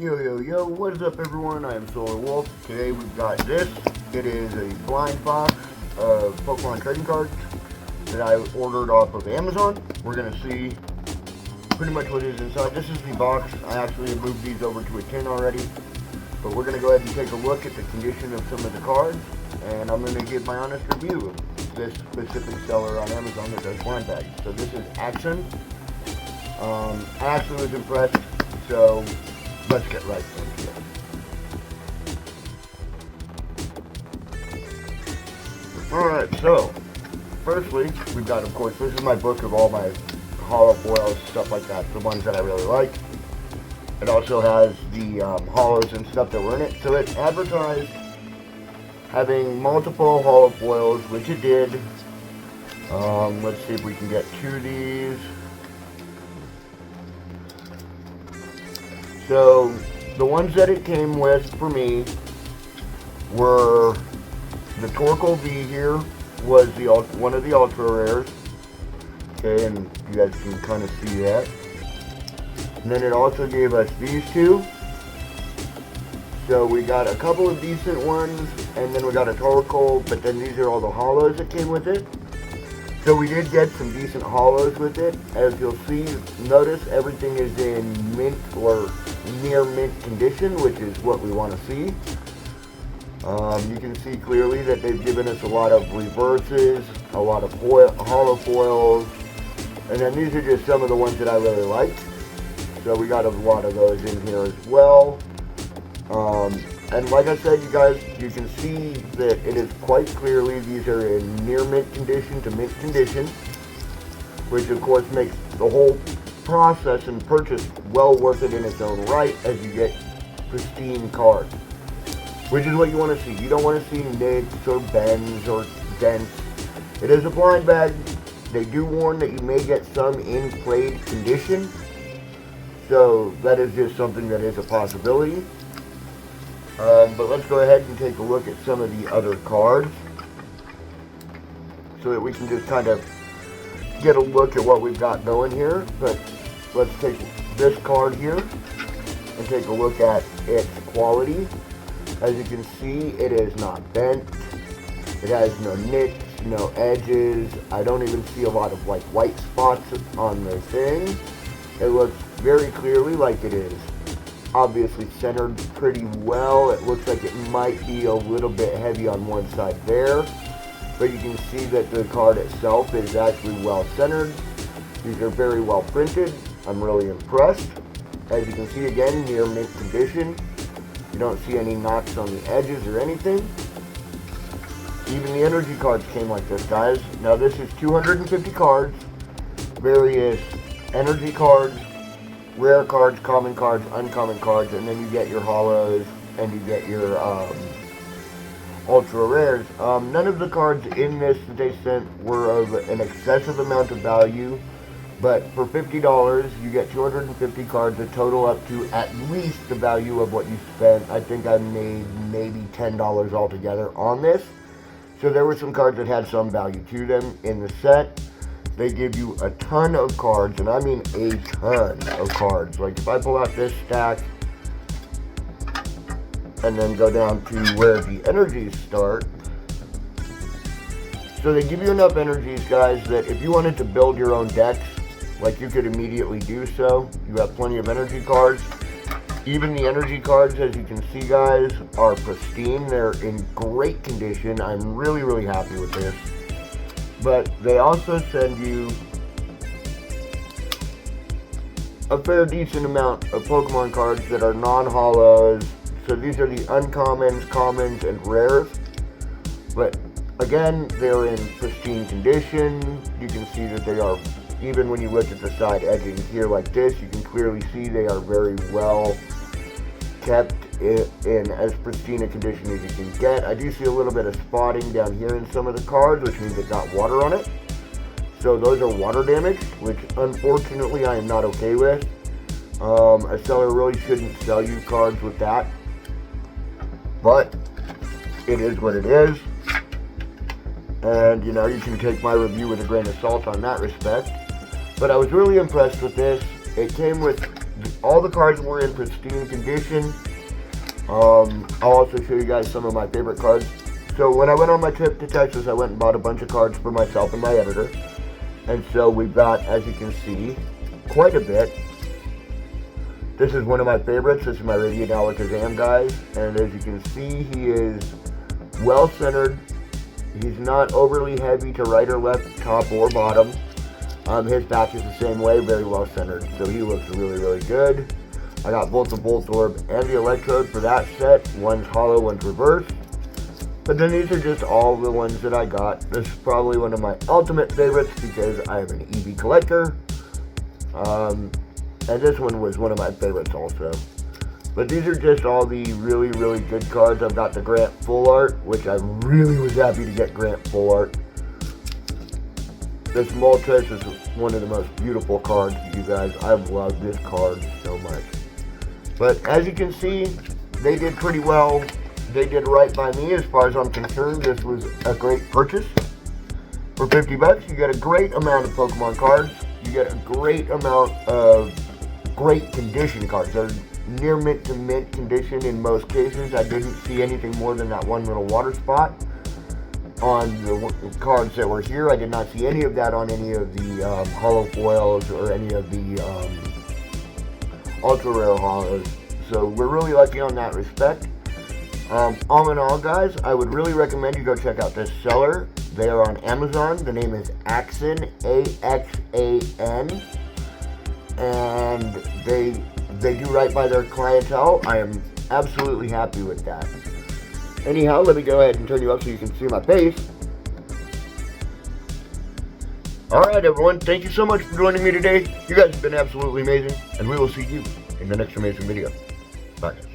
Yo, what is up everyone? I am Solar Wolf. Today we've got this. It is a blind box of Pokemon trading cards that I ordered off of Amazon. We're going to see pretty much what is inside. This is the box. I actually moved these over to a tin already. But we're going to go ahead and take a look at the condition of some of the cards. And I'm going to give my honest review of this specific seller on Amazon that does blind bags. So this is Axan. I actually was impressed. So let's get right into it. Alright, so firstly, we've got, of course, this is my book of all my hollow foils, stuff like that, the ones that I really like. It also has the hollows and stuff that were in it. So it's advertised having multiple hollow foils, which it did. Let's see if we can get to these. So the ones that it came with for me were the Torkoal V here was the one of the ultra rares. Okay, and you guys can kind of see that. And then it also gave us these two. So we got a couple of decent ones, and then we got a Torkoal, but then these are all the hollows that came with it. So we did get some decent hollows with it. As you'll see, notice everything is in mint or near mint condition, which is what we want to see. You can see clearly that they've given us a lot of reverses, a lot of hollow foils, and then these are just some of the ones that I really like. So we got a lot of those in here as well. And like I said, you guys, you can see that it is quite clearly these are in near mint condition to mint condition, which of course makes the whole process and purchase well worth it in its own right, as you get pristine cards, which is what you want to see. You don't want to see nicks or bends or dents. It is a blind bag. They do warn that you may get some in played condition, so that is just something that is a possibility. But let's go ahead and take a look at some of the other cards so that we can just kind of get a look at what we've got going here. But let's take this card here and take a look at its quality. As you can see, it is not bent. It has no nicks, no edges. I don't even see a lot of like white spots on the thing. It looks very clearly like it is obviously centered pretty well. It looks like it might be a little bit heavy on one side there, but you can see that the card itself is actually well centered. These are very well printed. I'm really impressed. As you can see, again, near mint condition. You don't see any knocks on the edges or anything. Even the energy cards came like this, guys. Now this is 250 cards, various energy cards, rare cards, common cards, uncommon cards, and then you get your hollows and you get your ultra rares. None of the cards in this that they sent were of an excessive amount of value, but for $50 you get 250 cards that total up to at least the value of what you spent. I think I made maybe $10 altogether on this. So there were some cards that had some value to them in the set. They give you a ton of cards, and I mean a ton of cards. Like if I pull out this stack and then go down to where the energies start. So they give you enough energies, guys, that if you wanted to build your own decks, like you could immediately do so. You have plenty of energy cards. Even the energy cards, as you can see, guys, are pristine. They're in great condition. I'm really happy with this. But they also send you a fair decent amount of Pokemon cards that are non-hollows. So these are the uncommons, commons, and rares. But again, they're in pristine condition. You can see that they are, even when you look at the side edging here like this, you can clearly see they are very well kept in as pristine a condition as you can get. I do see a little bit of spotting down here in some of the cards, which means it got water on it. So those are water damage, which unfortunately I am not okay with. A seller really shouldn't sell you cards with that, but it is what it is. And you know, you can take my review with a grain of salt on that respect. But I was really impressed with this. It came with all the cards were in pristine condition. I'll also show you guys some of my favorite cards. So when I went on my trip to Texas, I went and bought a bunch of cards for myself and my editor. And so we've got, as you can see, quite a bit. This is one of my favorites. This is my Radiant Alakazam, guys. And as you can see, he is well centered. He's not overly heavy to right or left, top or bottom. His back is the same way, very well centered. So he looks really, really good. I got both the Voltorb and the Electrode for that set. One's hollow, one's reversed. But then these are just all the ones that I got. This is probably one of my ultimate favorites because I am an EV collector. And this one was one of my favorites also. But these are just all the really, really good cards. I've got the Grant Full Art, which I really was happy to get Grant Full Art. This Moltres is one of the most beautiful cards, you guys. I've loved this card so much. But as you can see, they did pretty well. They did right by me as far as I'm concerned. This was a great purchase. For 50 bucks, you get a great amount of Pokemon cards. You get a great amount of great condition cards. They're near mint to mint condition in most cases. I didn't see anything more than that one little water spot on the cards that were here. I did not see any of that on any of the hollow foils or any of the ultra rare hollows. So we're really lucky on that respect. All in all, guys, I would really recommend you go check out this seller. They are on Amazon. The name is Axan, A-X-A-N. And they do right by their clientele. I am absolutely happy with that. Anyhow, let me go ahead and turn you up so you can see my face. Alright everyone, thank you so much for joining me today. You guys have been absolutely amazing, and we will see you in the next amazing video. Bye guys.